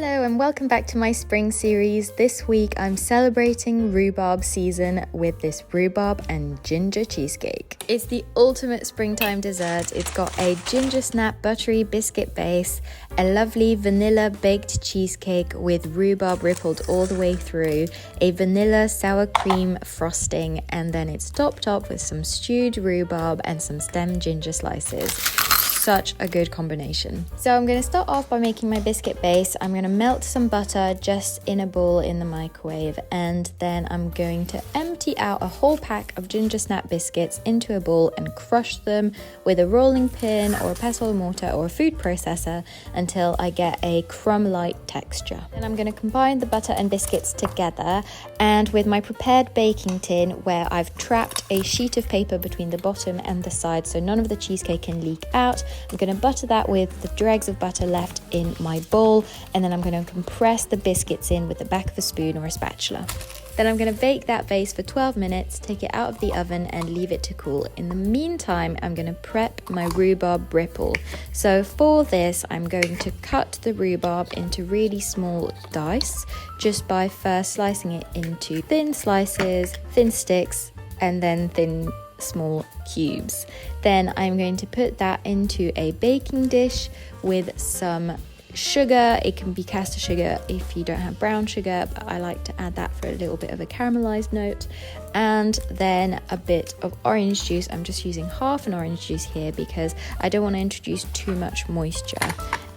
Hello and welcome back to my spring series. This week I'm celebrating rhubarb season with this rhubarb and ginger cheesecake. It's the ultimate springtime dessert. It's got a ginger snap buttery biscuit base, a lovely vanilla baked cheesecake with rhubarb rippled all the way through, a vanilla sour cream frosting, and then it's topped up with some stewed rhubarb and some stem ginger slices. Such a good combination. So I'm going to start off by making my biscuit base. I'm going to melt some butter just in a bowl in the microwave, and then I'm going to empty out a whole pack of ginger snap biscuits into a bowl and crush them with a rolling pin or a pestle mortar or a food processor until I get a crumb-like texture. Then I'm going to combine the butter and biscuits together, and with my prepared baking tin where I've trapped a sheet of paper between the bottom and the side so none of the cheesecake can leak out, I'm going to butter that with the dregs of butter left in my bowl, and then I'm going to compress the biscuits in with the back of a spoon or a spatula. Then I'm going to bake that base for 12 minutes, take it out of the oven and leave it to cool. In the meantime, I'm going to prep my rhubarb ripple. So for this, I'm going to cut the rhubarb into really small dice just by first slicing it into thin slices, thin sticks, and then thin small cubes. Then I'm going to put that into a baking dish with some sugar. It can be caster sugar if you don't have brown sugar, but I like to add that for a little bit of a caramelized note, and then a bit of orange juice. I'm just using half an orange juice here because I don't want to introduce too much moisture.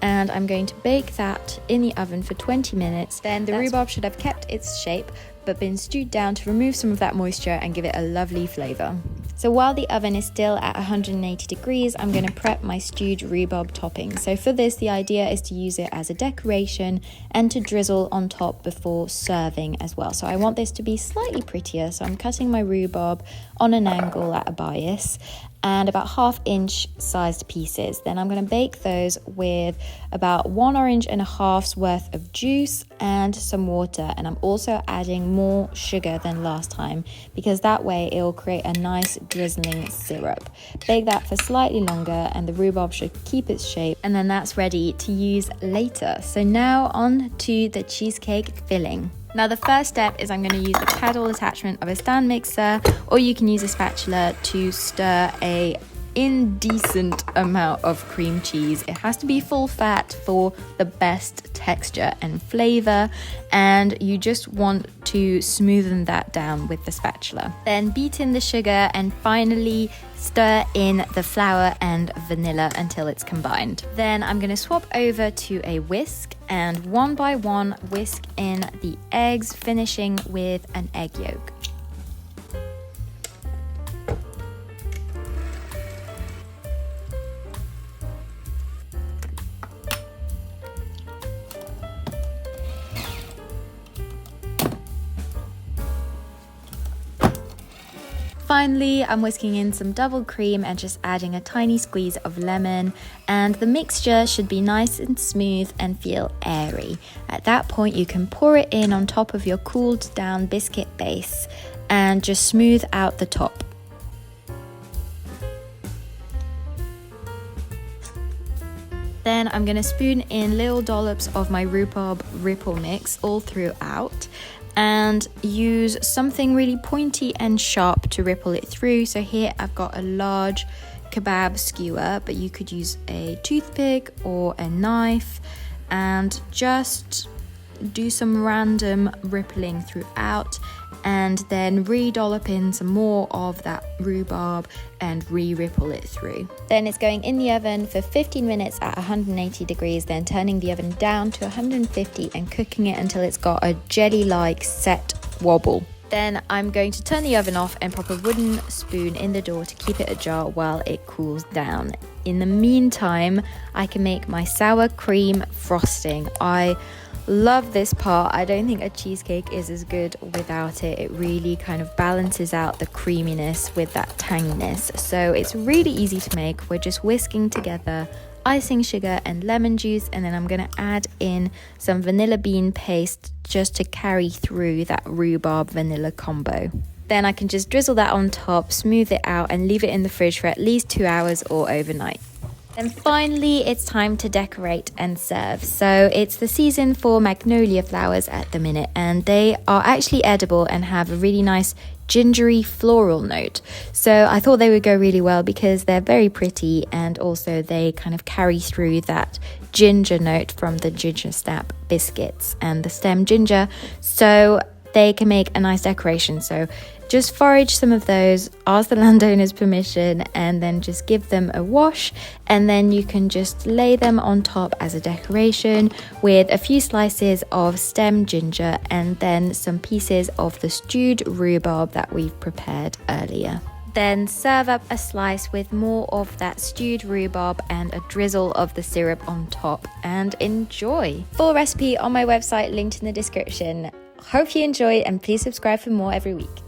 And I'm going to bake that in the oven for 20 minutes. Then the rhubarb should have kept its shape but been stewed down to remove some of that moisture and give it a lovely flavour. So while the oven is still at 180 degrees, I'm going to prep my stewed rhubarb topping. So for this, the idea is to use it as a decoration and to drizzle on top before serving as well. So I want this to be slightly prettier, so I'm cutting my rhubarb on an angle at a bias and about 1/2 inch sized pieces. Then I'm going to bake those with about 1.5 oranges worth of juice and some water, and I'm also adding more sugar than last time because that way it will create a nice drizzling syrup. Bake that for slightly longer and the rhubarb should keep its shape, and then that's ready to use later. So now on to the cheesecake filling. Now the first step is I'm going to use the paddle attachment of a stand mixer, or you can use a spatula to stir a indecent amount of cream cheese. It has to be full fat for the best texture and flavor, and you just want to smoothen that down with the spatula. Then beat in the sugar and finally stir in the flour and vanilla until it's combined. Then I'm going to swap over to a whisk and one by one whisk in the eggs, finishing with an egg yolk. Finally, I'm whisking in some double cream and just adding a tiny squeeze of lemon, and the mixture should be nice and smooth and feel airy. At that point, you can pour it in on top of your cooled down biscuit base and just smooth out the top. Then I'm going to spoon in little dollops of my rhubarb ripple mix all throughout, and use something really pointy and sharp to ripple it through. So here I've got a large kebab skewer, but you could use a toothpick or a knife and just do some random rippling throughout, and then re-dollop in some more of that rhubarb and re-ripple it through. Then it's going in the oven for 15 minutes at 180 degrees, then turning the oven down to 150 and cooking it until it's got a jelly-like set wobble. Then I'm going to turn the oven off and pop a wooden spoon in the door to keep it ajar while it cools down. In the meantime, I can make my sour cream frosting. I love this part. I don't think a cheesecake is as good without it. It really kind of balances out the creaminess with that tanginess. So it's really easy to make. We're just whisking together icing sugar and lemon juice, and then I'm going to add in some vanilla bean paste just to carry through that rhubarb vanilla combo. Then I can just drizzle that on top, smooth it out and leave it in the fridge for at least 2 hours or overnight. And finally, it's time to decorate and serve. So it's the season for magnolia flowers at the minute, and they are actually edible and have a really nice gingery floral note. So I thought they would go really well because they're very pretty, and also they kind of carry through that ginger note from the ginger snap biscuits and the stem ginger, so they can make a nice decoration. So just forage some of those, ask the landowner's permission, and then just give them a wash, and then you can just lay them on top as a decoration with a few slices of stem ginger and then some pieces of the stewed rhubarb that we've prepared earlier. Then serve up a slice with more of that stewed rhubarb and a drizzle of the syrup on top, and enjoy. Full recipe on my website linked in the description. Hope you enjoy, and please subscribe for more every week.